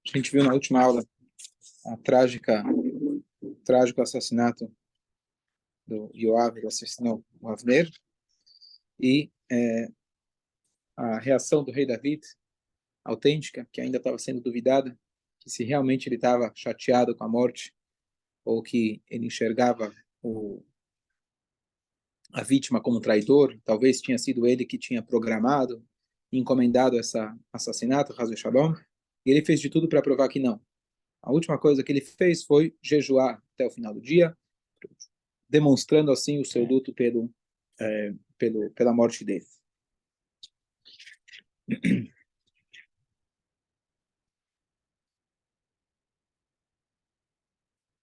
A gente viu na última aula o trágico assassinato do Yoav, ele assassinou o Avner, e a reação do rei David, autêntica, que ainda estava sendo duvidada, que se realmente ele estava chateado com a morte, ou que ele enxergava a vítima como traidor, talvez tinha sido ele que tinha programado, encomendado essa assassinato, Hazel Shalom, e ele fez de tudo para provar que não. A última coisa que ele fez foi jejuar até o final do dia, demonstrando assim o seu luto pela morte dele.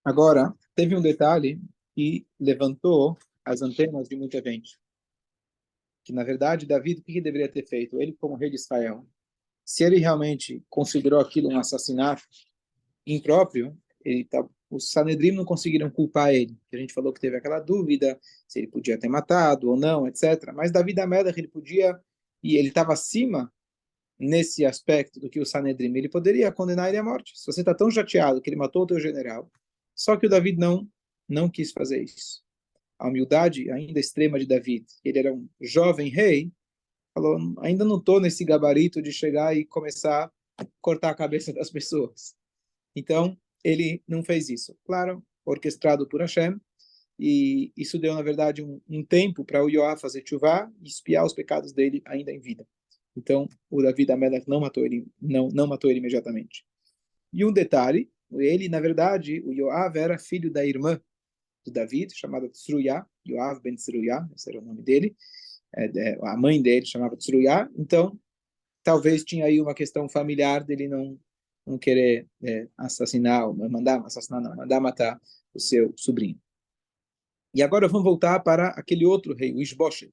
Agora, teve um detalhe que levantou as antenas de muita gente. Que, na verdade, Davi, o que ele deveria ter feito? Ele, como rei de Israel, se ele realmente considerou aquilo um assassinato impróprio, os Sanedrim não conseguiram culpar ele. A gente falou que teve aquela dúvida se ele podia ter matado ou não, etc. Mas Davi da Melech, ele podia, e ele estava acima nesse aspecto do que o Sanedrim, ele poderia condenar ele à morte. Se você está tão chateado que ele matou o teu general, só que o David não quis fazer isso. A humildade ainda extrema de David, ele era um jovem rei, falou, ainda não estou nesse gabarito de chegar e começar a cortar a cabeça das pessoas. Então, ele não fez isso. Claro, orquestrado por Hashem, e isso deu, na verdade, um tempo para o Yoav fazer tshuva e espiar os pecados dele ainda em vida. Então, o Davi Amelech não matou ele, não matou ele imediatamente. E um detalhe, ele, na verdade, o Yoav era filho da irmã de David, chamada Tsruya, Yoav ben Tsruya, esse era o nome dele, a mãe dele chamava Tsruya, então, talvez tinha aí uma questão familiar dele não querer assassinar, mandar matar o seu sobrinho. E agora vamos voltar para aquele outro rei, o Ishbosheth.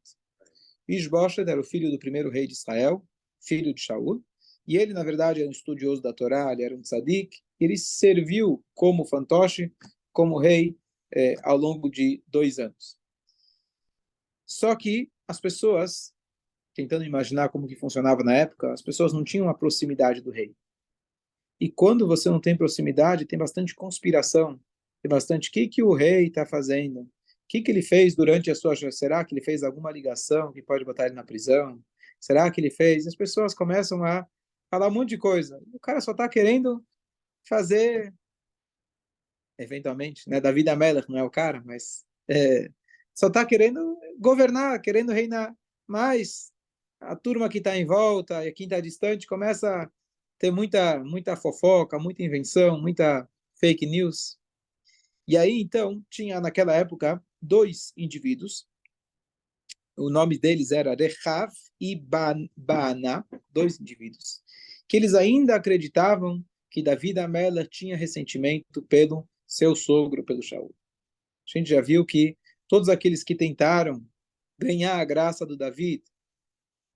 Ishbosheth era o filho do primeiro rei de Israel, filho de Shaul, e ele, na verdade, era um estudioso da Torá, ele era um tzadik, ele serviu como fantoche, como rei, ao longo de 2 anos. Só que as pessoas, tentando imaginar como que funcionava na época, as pessoas não tinham a proximidade do rei. E quando você não tem proximidade, tem bastante conspiração, tem bastante o que o rei está fazendo, o que ele fez durante a sua... Será que ele fez alguma ligação que pode botar ele na prisão? Será que ele fez? As pessoas começam a falar um monte de coisa. O cara só está querendo fazer, eventualmente, né? Davi Amelech não é o cara, mas só está querendo governar, querendo reinar. Mas a turma que está em volta e quem está distante começa a ter muita fofoca, muita invenção, muita fake news. E aí, então, tinha naquela época 2 indivíduos, o nome deles era Rechav e Baana, 2 indivíduos, que eles ainda acreditavam que Davi Amelech tinha ressentimento pelo seu sogro, pelo Shaul. A gente já viu que todos aqueles que tentaram ganhar a graça do Davi,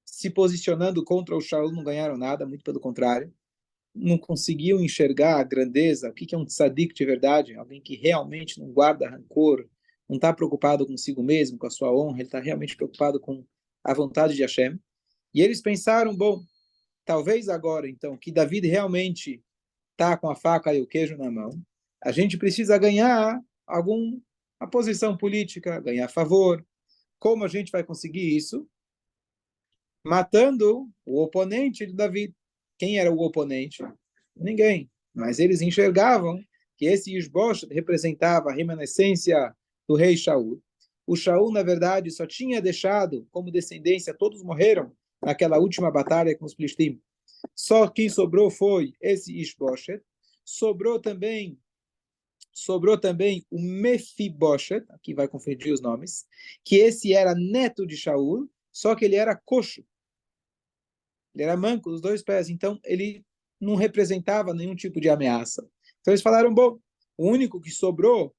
se posicionando contra o Shaul, não ganharam nada, muito pelo contrário. Não conseguiam enxergar a grandeza, o que é um tzadik de verdade, alguém que realmente não guarda rancor, não está preocupado consigo mesmo, com a sua honra, ele está realmente preocupado com a vontade de Hashem. E eles pensaram, bom, talvez agora, então, que Davi realmente está com a faca e o queijo na mão, a gente precisa ganhar a posição política, ganhar favor. Como a gente vai conseguir isso? Matando o oponente de Davi. Quem era o oponente? Ninguém. Mas eles enxergavam que esse Ishbosheth representava a remanescência do rei Shaul. O Shaul, na verdade, só tinha deixado como descendência, todos morreram naquela última batalha com os Filistim. Só quem sobrou foi esse Ishbosheth. Sobrou também o Mefibosheth, aqui vai confundir os nomes, que esse era neto de Shaul, só que ele era coxo. Ele era manco dos 2 pés, então ele não representava nenhum tipo de ameaça. Então eles falaram, bom, o único que sobrou,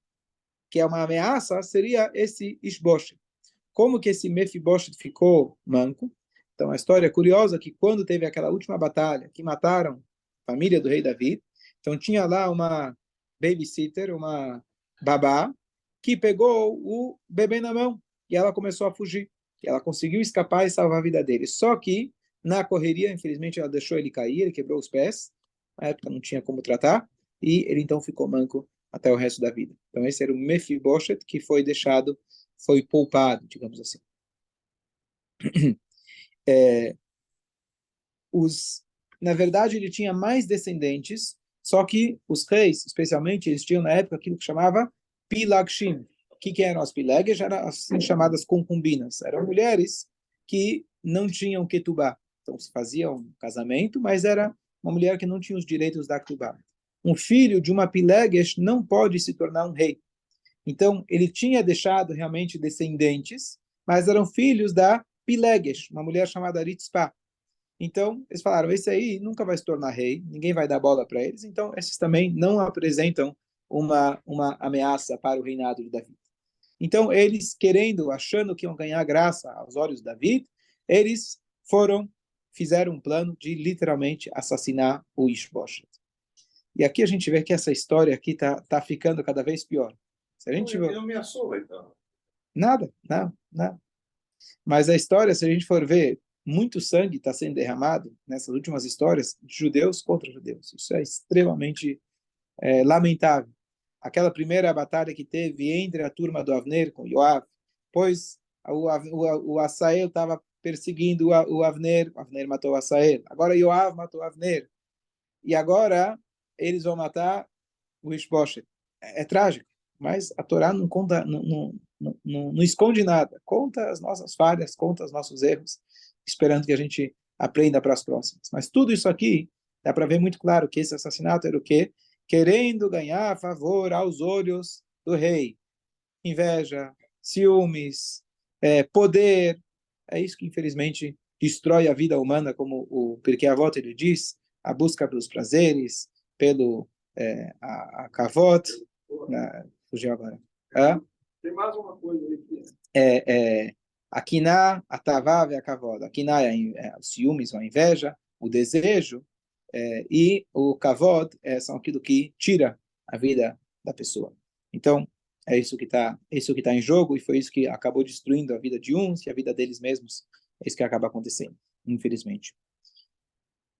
que é uma ameaça, seria esse Ishbosheth. Como que esse Mefibosheth ficou manco? Então a história é curiosa que quando teve aquela última batalha, que mataram a família do rei Davi, então tinha lá uma babysitter, uma babá, que pegou o bebê na mão e ela começou a fugir. E ela conseguiu escapar e salvar a vida dele. Só que, na correria, infelizmente, ela deixou ele cair, ele quebrou os pés. na época não tinha como tratar, e ele então ficou manco até o resto da vida. Então esse era o Mephibosheth que foi deixado, foi poupado, digamos assim. É, na verdade, ele tinha mais descendentes, só que os reis, especialmente, eles tinham na época aquilo que chamava Pilagshim. O que eram as Pilages? Eram assim chamadas concubinas. Eram mulheres que não tinham Ketubá. Então se fazia um casamento, mas era uma mulher que não tinha os direitos da Ketubá. Um filho de uma Pilages não pode se tornar um rei. Então ele tinha deixado realmente descendentes, mas eram filhos da Pileges, uma mulher chamada Ritzpah. Então, eles falaram, esse aí nunca vai se tornar rei, ninguém vai dar bola para eles, então esses também não apresentam uma ameaça para o reinado de Davi. Então, eles querendo, achando que iam ganhar graça aos olhos de Davi, eles fizeram um plano de literalmente assassinar o Ishbosheth. E aqui a gente vê que essa história aqui tá ficando cada vez pior. Se a gente não me assou, então. Nada, não, não. Mas a história, se a gente for ver, muito sangue está sendo derramado nessas últimas histórias de judeus contra judeus. Isso é extremamente lamentável. Aquela primeira batalha que teve entre a turma do Avner com Yoav, pois o Asael estava perseguindo o Avner matou o Asael. Agora Yoav matou o Avner. E agora eles vão matar o Ishbosheth. É trágico, mas a Torá não conta, não esconde nada. Conta as nossas falhas, conta os nossos erros, esperando que a gente aprenda para as próximas. Mas tudo isso aqui, dá para ver muito claro que esse assassinato era o quê? Querendo ganhar favor aos olhos do rei. Inveja, ciúmes, poder. É isso que, infelizmente, destrói a vida humana, como o Pirkei Avot ele diz, a busca pelos prazeres, pelo a kavod, fugiu agora. Tem mais uma coisa ali que A kiná, a tavá e a kavod. A kiná é os ciúmes, a inveja, o desejo, e o kavod são aquilo que tira a vida da pessoa. Então, isso que tá em jogo, e foi isso que acabou destruindo a vida de uns e a vida deles mesmos. É isso que acaba acontecendo, infelizmente.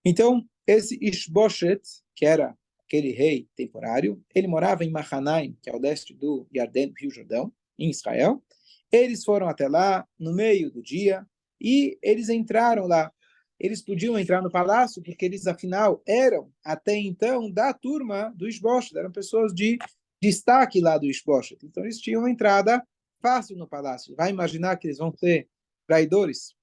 Então, esse Ishbosheth, que era aquele rei temporário, ele morava em Mahanaim, que é ao leste do Yarden, Rio Jordão, em Israel. Eles foram até lá no meio do dia e eles entraram lá. Eles podiam entrar no palácio porque eles, afinal, eram, até então, da turma do Ishbosheth, eram pessoas de destaque lá do Ishbosheth. Então, eles tinham uma entrada fácil no palácio. Vai imaginar que eles vão ser traidores?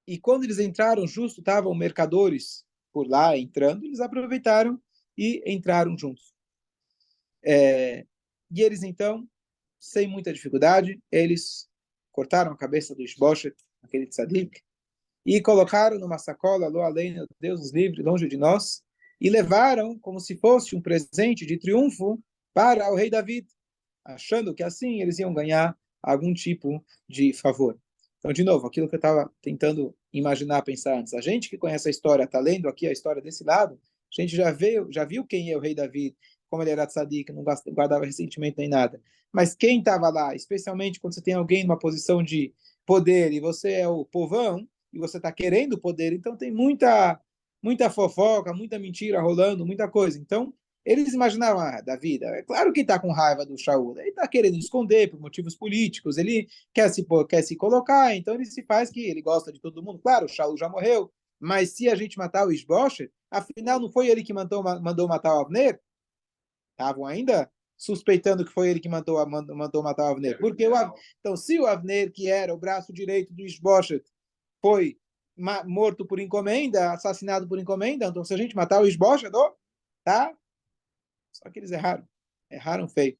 E quando eles entraram, justo estavam mercadores por lá entrando, eles aproveitaram e entraram juntos. E eles então, sem muita dificuldade, eles cortaram a cabeça do Ishbosheth, aquele tzadik, e colocaram numa sacola, lo além, Deus nos livre, longe de nós, e levaram como se fosse um presente de triunfo para o rei David, achando que assim eles iam ganhar algum tipo de favor. Então, de novo, aquilo que eu estava tentando imaginar, pensar antes. A gente que conhece a história, está lendo aqui a história desse lado, a gente já viu quem é o rei Davi, como ele era tzadik, não guardava ressentimento nem nada. Mas quem estava lá, especialmente quando você tem alguém numa posição de poder e você é o povão, e você está querendo poder, então tem muita fofoca, muita mentira rolando, muita coisa. Então, eles imaginavam, Davi, é claro que está com raiva do Shaul, ele está querendo esconder por motivos políticos, ele quer se colocar, então ele se faz que ele gosta de todo mundo. Claro, o Shaul já morreu, mas se a gente matar o Isbosheth, afinal não foi ele que mandou matar o Avner? Estavam ainda suspeitando que foi ele que mandou matar o Avner. Porque então, se o Avner, que era o braço direito do Isbosheth, foi morto por encomenda, assassinado por encomenda, então se a gente matar o Isbosheth, tá? Só que eles erraram. Erraram feio.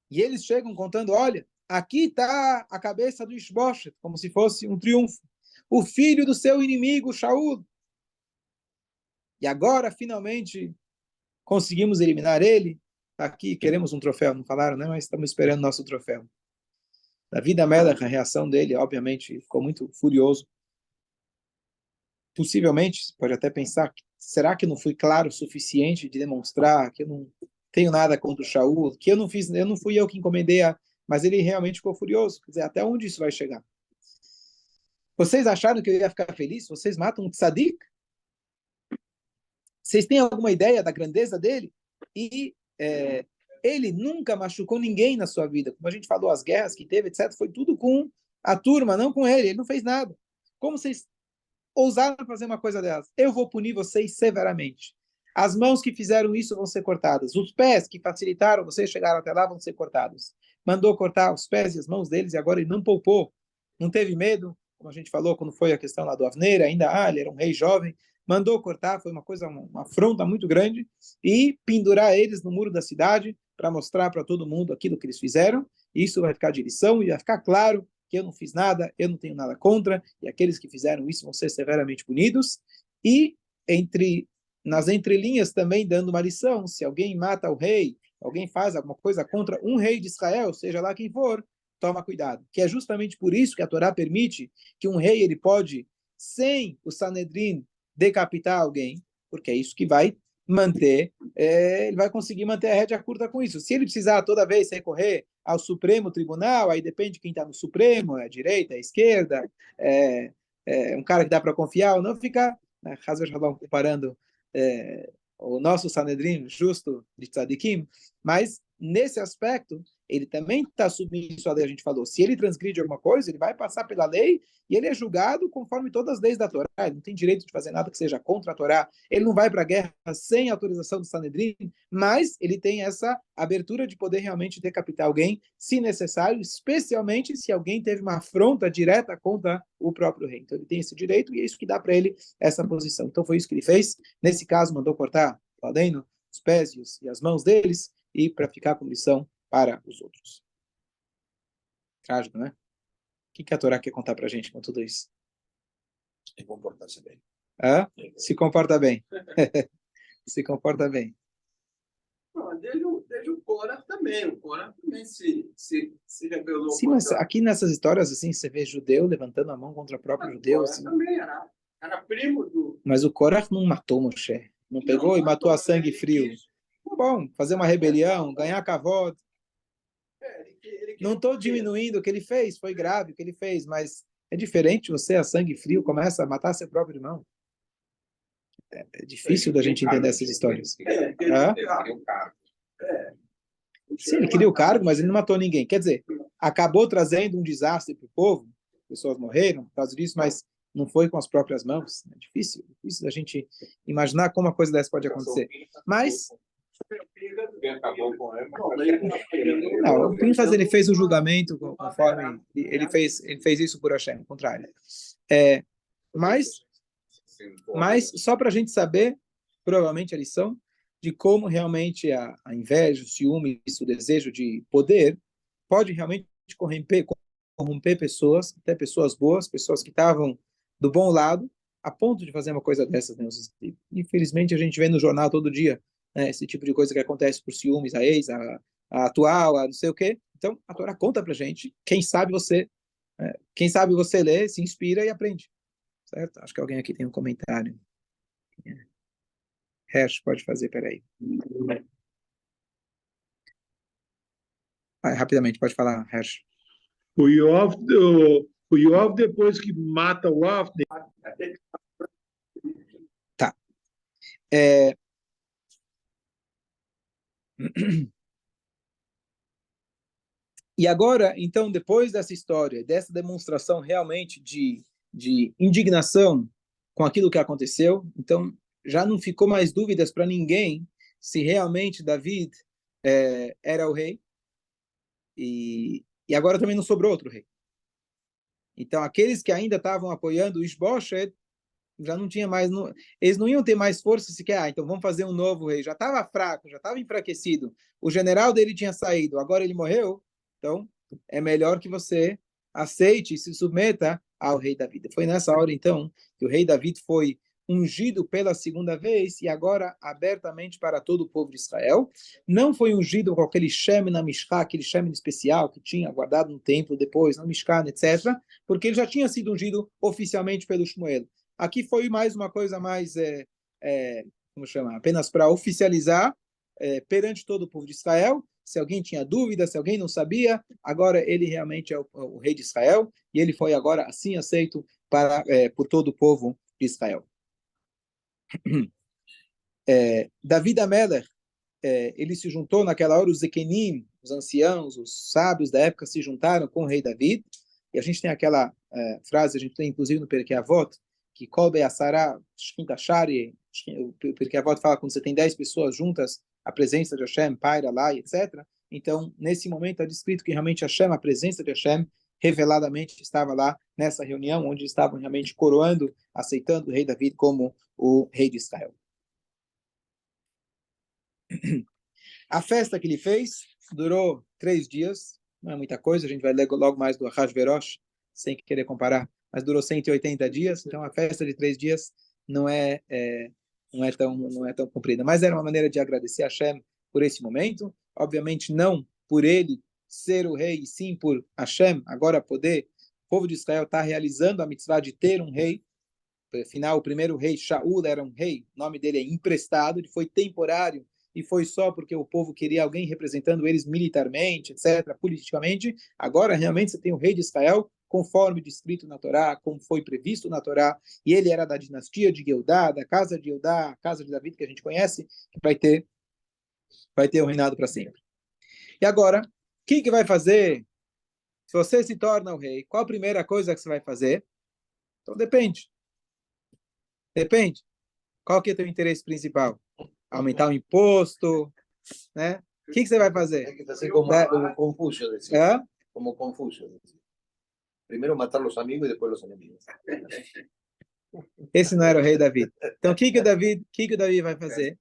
E eles chegam contando, olha, aqui está a cabeça do Ishbosheth, como se fosse um triunfo. O filho do seu inimigo, Shaul. E agora, finalmente, conseguimos eliminar ele. Aqui, queremos um troféu. Não falaram, né? Mas estamos esperando nosso troféu. David Amelech, a reação dele, obviamente, ficou muito furioso. Possivelmente, pode até pensar, será que não fui claro o suficiente de demonstrar que eu não tenho nada contra o Shaul, que eu não fui eu que encomendei, mas ele realmente ficou furioso. Quer dizer, até onde isso vai chegar? Vocês acharam que eu ia ficar feliz? Vocês matam um tzadik? Vocês têm alguma ideia da grandeza dele? E ele nunca machucou ninguém na sua vida. Como a gente falou, as guerras que teve, etc., foi tudo com a turma, não com ele. Ele não fez nada. Como vocês ousaram fazer uma coisa dessas? Eu vou punir vocês severamente. As mãos que fizeram isso vão ser cortadas. Os pés que facilitaram vocês chegaram até lá vão ser cortados. Mandou cortar os pés e as mãos deles e agora ele não poupou. Não teve medo, como a gente falou quando foi a questão lá do Avner, ainda ele era um rei jovem. Mandou cortar, foi uma coisa, uma afronta muito grande, e pendurar eles no muro da cidade para mostrar para todo mundo aquilo que eles fizeram. Isso vai ficar de lição e vai ficar claro que eu não fiz nada, eu não tenho nada contra, e aqueles que fizeram isso vão ser severamente punidos. E nas entrelinhas também dando uma lição, se alguém mata o rei, alguém faz alguma coisa contra um rei de Israel, seja lá quem for, toma cuidado. Que é justamente por isso que a Torá permite que um rei ele pode, sem o Sanedrin, decapitar alguém, porque é isso que vai manter, ele vai conseguir manter a rédea curta com isso. Se ele precisar toda vez recorrer ao Supremo Tribunal, aí depende de quem está no Supremo, é a direita, é a esquerda, um cara que dá para confiar ou não, fica, né, comparando o nosso Sanedrin justo de Tzadikim, mas nesse aspecto, ele também está submisso à lei, a gente falou. Se ele transgride alguma coisa, ele vai passar pela lei e ele é julgado conforme todas as leis da Torá. Ele não tem direito de fazer nada que seja contra a Torá. Ele não vai para a guerra sem autorização do Sanedrin, mas ele tem essa abertura de poder realmente decapitar alguém, se necessário, especialmente se alguém teve uma afronta direta contra o próprio rei. Então ele tem esse direito e é isso que dá para ele essa posição. Então foi isso que ele fez. Nesse caso, mandou cortar os pés e as mãos deles e para ficar com lição para os outros. Trágico, né? O que a Torá quer contar para a gente com tudo isso? Se comportar-se bem. Se comporta bem. Se comporta bem. Não, desde o Cora também. O Cora também se rebelou. Sim, mas aqui nessas histórias, assim, você vê judeu levantando a mão contra o próprio judeu. Assim. Também era primo do... Mas o Korach não matou Moshe. Não pegou e matou a sangue frio. Bom, fazer uma rebelião, ganhar cavalo. Não estou diminuindo o que ele fez, foi grave o que ele fez, mas é diferente você, a sangue frio, começa a matar seu próprio irmão. É difícil da gente entender essas histórias. Sim, ele queria o cargo, mas ele não matou ninguém. Quer dizer, acabou trazendo um desastre para o povo, pessoas morreram por causa disso, mas não foi com as próprias mãos. É difícil da gente imaginar como uma coisa dessa pode acontecer. Mas... Não, o Pinchas ele fez o julgamento conforme ele fez isso por Hashem, ao contrário. Mas só para a gente saber, provavelmente a lição de como realmente a inveja, o ciúme, o desejo de poder pode realmente corromper pessoas, até pessoas boas, pessoas que estavam do bom lado, a ponto de fazer uma coisa dessas. Né? Infelizmente a gente vê no jornal todo dia, né, esse tipo de coisa que acontece por ciúmes, a ex, a atual, a não sei o quê. Então, a Torá conta pra gente. Quem sabe você lê, se inspira e aprende. Certo? Acho que alguém aqui tem um comentário. Hersh, pode fazer, peraí. Rapidamente, pode falar, Hersh. O Yoav, depois que mata o Avner... Tá. E agora, então, depois dessa história, dessa demonstração realmente de indignação com aquilo que aconteceu, então já não ficou mais dúvidas para ninguém se realmente David era o rei, e agora também não sobrou outro rei. Então, aqueles que ainda estavam apoiando o Ishbosheth, já não tinha mais, eles não iam ter mais força sequer, então vamos fazer um novo rei, já estava fraco, já estava enfraquecido, o general dele tinha saído, agora ele morreu, então é melhor que você aceite e se submeta ao rei David. Foi nessa hora, então, que o rei David foi ungido pela segunda vez e agora abertamente para todo o povo de Israel. Não foi ungido com aquele Shem na Mishká, aquele Shem especial que tinha guardado no templo depois, na Mishká, etc., porque ele já tinha sido ungido oficialmente pelo Shmuel. Aqui foi mais uma coisa mais, como chama? Apenas para oficializar perante todo o povo de Israel, se alguém tinha dúvida, se alguém não sabia, agora ele realmente é o rei de Israel, e ele foi agora assim aceito por todo o povo de Israel. David Amelech, ele se juntou naquela hora, os Zekenim, os anciãos, os sábios da época se juntaram com o rei David, e a gente tem aquela frase, a gente tem inclusive no Perkei Avot, que Kol Be'asara Shkinta Shari, o Perkei Avot fala quando você tem 10 pessoas juntas, a presença de Hashem paira lá, etc. Então, nesse momento é descrito que realmente Hashem, a presença de Hashem, reveladamente estava lá nessa reunião, onde estavam realmente coroando, aceitando o rei David como o rei de Israel. A festa que ele fez durou 3 dias, não é muita coisa, a gente vai ler logo mais do Ahasverosh, sem querer comparar, mas durou 180 dias, então a festa de 3 dias não é tão comprida, mas era uma maneira de agradecer a Hashem por esse momento, obviamente não por ele ser o rei, e sim por Hashem agora poder, o povo de Israel está realizando a mitzvah de ter um rei. Afinal, o primeiro rei, Shaul, era um rei, o nome dele é emprestado, ele foi temporário, e foi só porque o povo queria alguém representando eles militarmente, etc., politicamente. Agora, realmente, você tem o rei de Israel, conforme descrito na Torá, como foi previsto na Torá, e ele era da dinastia de Yehudá, da casa de Yehudá, a casa de David, que a gente conhece, que vai ter o reinado para sempre. E agora, o que vai fazer se você se torna o rei? Qual a primeira coisa que você vai fazer? Então, depende. Qual que é o teu interesse principal? Aumentar o imposto, né? O que você vai fazer? Hay que hacer como Confucio decía. Como Confucio decía. Primero matar los amigos y después los enemigos. Esse não era o rei Davi. Então, o que o Davi vai fazer?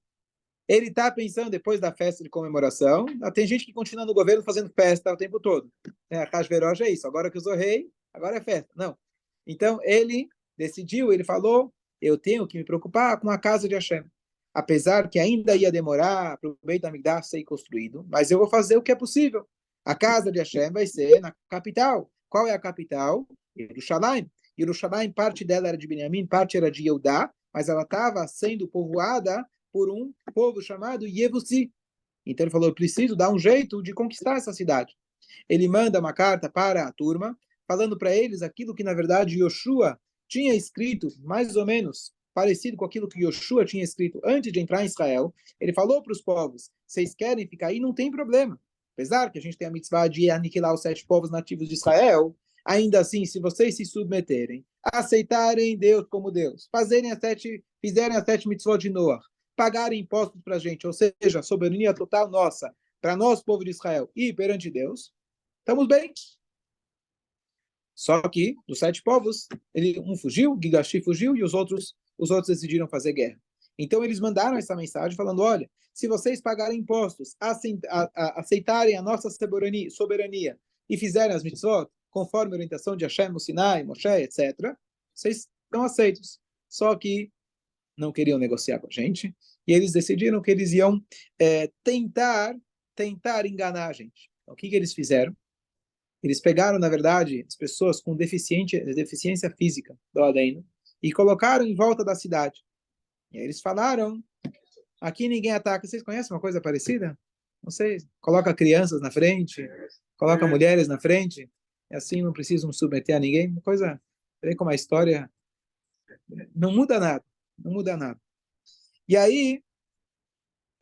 Ele está pensando, depois da festa de comemoração, tem gente que continua no governo fazendo festa o tempo todo. A Hashverosh é isso, agora que eu sou rei, agora é festa. Não. Então, ele decidiu, ele falou, eu tenho que me preocupar com a casa de Hashem. Apesar que ainda ia demorar para o Beit HaMikdash ser construído, mas eu vou fazer o que é possível. A casa de Hashem vai ser na capital. Qual é a capital? Yerushalayim. Yerushalayim, parte dela era de Benjamim, parte era de Yehudá, mas ela estava sendo povoada por um povo chamado Yevusi. Então ele falou, eu preciso dar um jeito de conquistar essa cidade. Ele manda uma carta para a turma, falando para eles aquilo que, na verdade, Yoshua tinha escrito, mais ou menos, parecido com aquilo que Yoshua tinha escrito antes de entrar em Israel. Ele falou para os povos, vocês querem ficar aí? Não tem problema. Apesar que a gente tem a mitzvah de aniquilar os 7 povos nativos de Israel, ainda assim, se vocês se submeterem, aceitarem Deus como Deus, fizerem as 7 mitzvot de Noah, pagarem impostos para a gente, ou seja, a soberania total nossa, para nós, povo de Israel, e perante Deus, estamos bem. Só que, dos 7 povos, um fugiu, Gigashi fugiu, e os outros decidiram fazer guerra. Então, eles mandaram essa mensagem falando, olha, se vocês pagarem impostos, aceitarem a nossa soberania e fizerem as mitzvot, conforme a orientação de Hashem, Sinai, Moshe, etc., vocês estão aceitos. Só que não queriam negociar com a gente, e eles decidiram que eles iam tentar enganar a gente. Então, o que eles fizeram? Eles pegaram, na verdade, as pessoas com deficiência física do além e colocaram em volta da cidade. E aí eles falaram, aqui ninguém ataca. Vocês conhecem uma coisa parecida? Não sei, coloca crianças na frente, coloca mulheres na frente, e assim não precisam submeter a ninguém. Uma coisa, vê como a história não muda nada. E aí,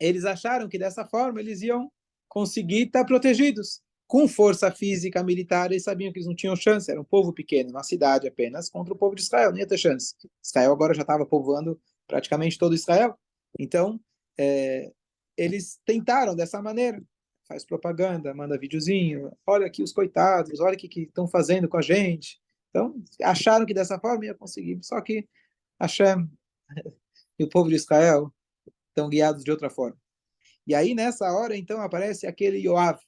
eles acharam que dessa forma eles iam conseguir estar protegidos. Com força física, militar, eles sabiam que eles não tinham chance, era um povo pequeno, uma cidade apenas, contra o povo de Israel, não ia ter chance. Israel agora já estava povoando praticamente todo Israel. Então, eles tentaram dessa maneira. Faz propaganda, manda videozinho, olha aqui os coitados, olha o que estão fazendo com a gente. Então, acharam que dessa forma ia conseguir. Só que Hashem e o povo de Israel estão guiados de outra forma. E aí, nessa hora, então, aparece aquele Yoav.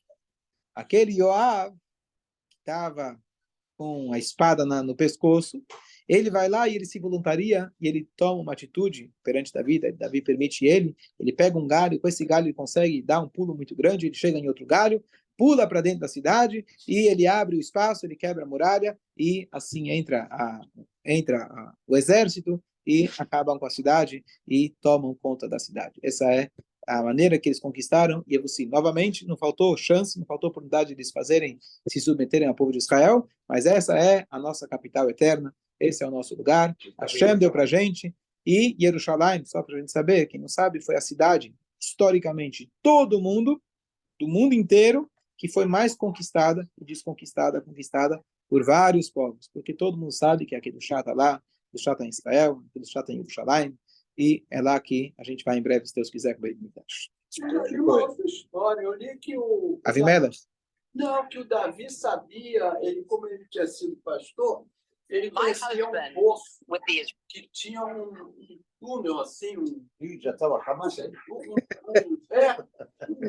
Aquele Yoav que estava com a espada no pescoço, ele vai lá e ele se voluntaria e ele toma uma atitude perante Davi. Davi permite ele pega um galho, com esse galho ele consegue dar um pulo muito grande, ele chega em outro galho, pula para dentro da cidade e ele abre o espaço, ele quebra a muralha e assim entra o exército e acabam com a cidade e tomam conta da cidade. Essa é a maneira que eles conquistaram Yebussim. Novamente, não faltou chance, não faltou oportunidade de eles fazerem, se submeterem ao povo de Israel, mas essa é a nossa capital eterna, esse é o nosso lugar. Hashem deu para a gente, e Jerusalém, só para a gente saber, quem não sabe, foi a cidade, historicamente, todo mundo, do mundo inteiro, que foi mais conquistada e desconquistada, conquistada por vários povos, porque todo mundo sabe que aqui do Chá está lá, do Chá está em Israel, do Chá está em Jerusalém, e é lá que a gente vai em breve, se Deus quiser, com o Beit Mikdash. Eu li uma outra história. Eu li que o Avimelech? Não, que o Davi sabia, ele, como ele tinha sido pastor, ele conhecia um poço que tinha um túnel assim, Y ya estaba jamás, ¿eh? um